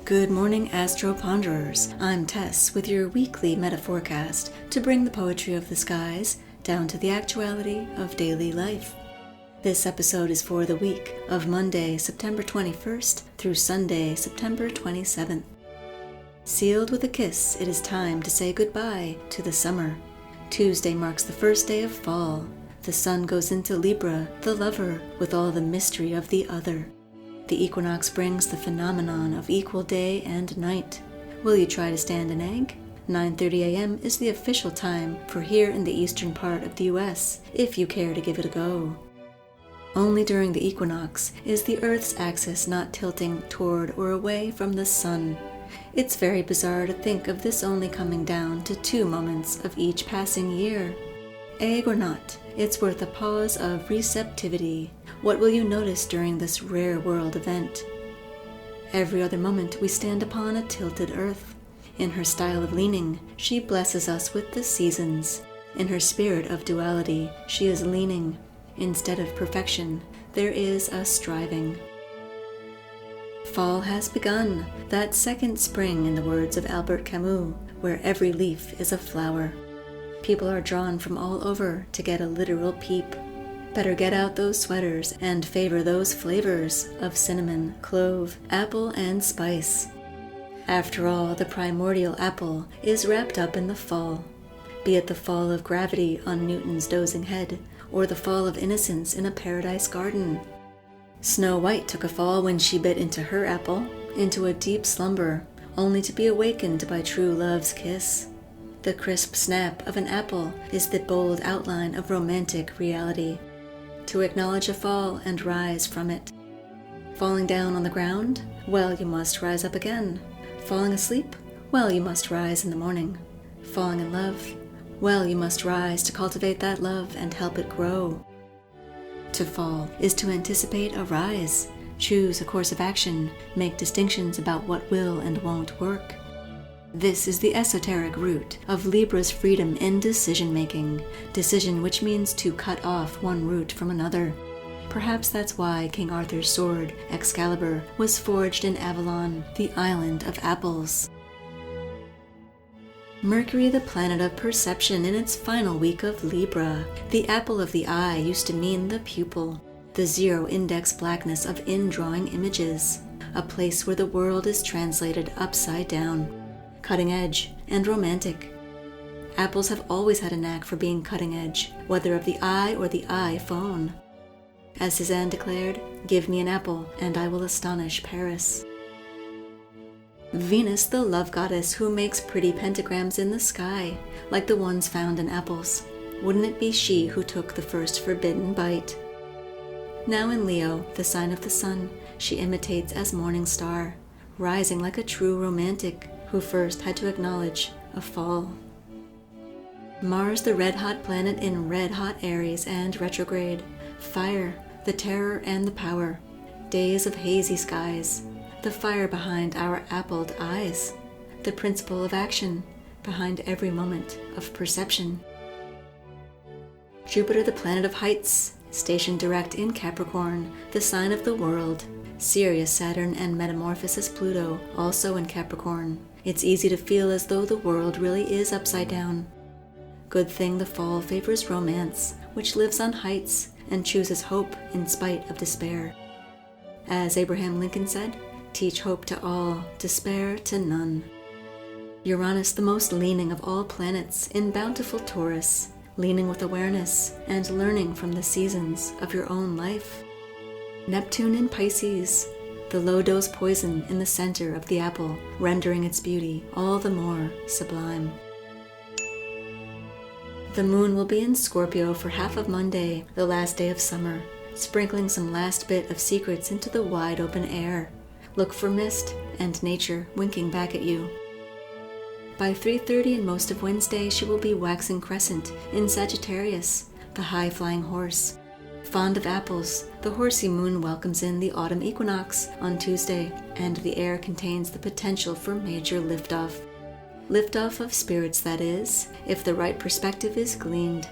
Good morning, Astro Ponderers. I'm Tess with your weekly Metaphorcast to bring the poetry of the skies down to the actuality of daily life. This episode is for the week of Monday, September 21st through Sunday, September 27th. Sealed with a kiss, it is time to say goodbye to the summer. Tuesday marks the first day of fall. The sun goes into Libra, the lover, with all the mystery of the other. The equinox brings the phenomenon of equal day and night. Will you try to stand an egg? 9:30 a.m. is the official time for here in the eastern part of the U.S., if you care to give it a go. Only during the equinox is the Earth's axis not tilting toward or away from the sun. It's very bizarre to think of this only coming down to 2 moments of each passing year. Egg or not, it's worth a pause of receptivity. What will you notice during this rare world event? Every other moment we stand upon a tilted earth. In her style of leaning, she blesses us with the seasons. In her spirit of duality, she is leaning. Instead of perfection, there is a striving. Fall has begun, that second spring in the words of Albert Camus, where every leaf is a flower. People are drawn from all over to get a literal peep. Better get out those sweaters and favor those flavors of cinnamon, clove, apple, and spice. After all, the primordial apple is wrapped up in the fall. Be it the fall of gravity on Newton's dozing head, or the fall of innocence in a paradise garden. Snow White took a fall when she bit into her apple, into a deep slumber, only to be awakened by true love's kiss. The crisp snap of an apple is the bold outline of romantic reality. To acknowledge a fall and rise from it. Falling down on the ground? Well, you must rise up again. Falling asleep? Well, you must rise in the morning. Falling in love? Well, you must rise to cultivate that love and help it grow. To fall is to anticipate a rise, choose a course of action, make distinctions about what will and won't work. This is the esoteric root of Libra's freedom in decision-making, decision which means to cut off one root from another. Perhaps that's why King Arthur's sword, Excalibur, was forged in Avalon, the island of apples. Mercury, the planet of perception, in its final week of Libra. The apple of the eye used to mean the pupil, the zero-index blackness of indrawing images, a place where the world is translated upside down. Cutting edge and romantic. Apples have always had a knack for being cutting edge, whether of the eye or the iPhone. As Cézanne declared, "Give me an apple, and I will astonish Paris." Venus, the love goddess who makes pretty pentagrams in the sky, like the ones found in apples. Wouldn't it be she who took the first forbidden bite? Now in Leo, the sign of the sun, she imitates as morning star, rising like a true romantic, who first had to acknowledge a fall. Mars, the red-hot planet in red-hot Aries and retrograde. Fire, the terror and the power. Days of hazy skies. The fire behind our appled eyes. The principle of action behind every moment of perception. Jupiter, the planet of heights, stationed direct in Capricorn, the sign of the world. Sirius, Saturn, and Metamorphosis Pluto, also in Capricorn. It's easy to feel as though the world really is upside down. Good thing the fall favors romance, which lives on heights and chooses hope in spite of despair. As Abraham Lincoln said, "Teach hope to all, despair to none." Uranus, the most leaning of all planets, in bountiful Taurus, leaning with awareness and learning from the seasons of your own life. Neptune in Pisces, the low-dose poison in the center of the apple, rendering its beauty all the more sublime. The moon will be in Scorpio for half of Monday, the last day of summer, sprinkling some last bit of secrets into the wide open air. Look for mist and nature winking back at you. By 3:30 and most of Wednesday, she will be waxing crescent in Sagittarius, the high-flying horse. Fond of apples, the horsey moon welcomes in the autumn equinox on Tuesday, and the air contains the potential for major liftoff. Liftoff of spirits, that is, if the right perspective is gleaned.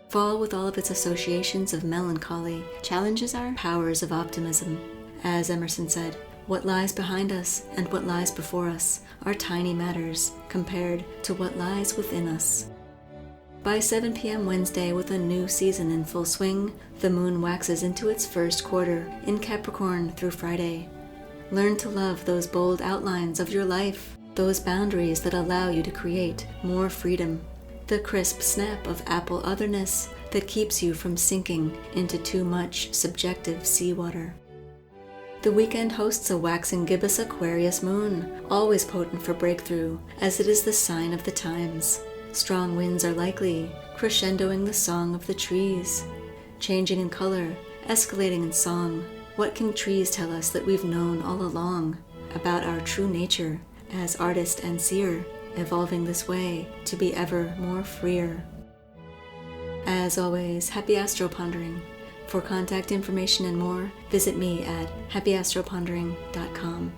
Fall, with all of its associations of melancholy, challenges our powers of optimism. As Emerson said, What lies behind us and what lies before us are tiny matters compared to what lies within us. By 7 p.m. Wednesday, with a new season in full swing, the moon waxes into its first quarter in Capricorn through Friday. Learn to love those bold outlines of your life, those boundaries that allow you to create more freedom, the crisp snap of apple otherness that keeps you from sinking into too much subjective seawater. The weekend hosts a waxing gibbous Aquarius moon, always potent for breakthrough, as it is the sign of the times. Strong winds are likely, crescendoing the song of the trees. Changing in color, escalating in song, what can trees tell us that we've known all along about our true nature as artist and seer, evolving this way to be ever more freer? As always, happy Astro Pondering. For contact information and more, visit me at happyastropondering.com.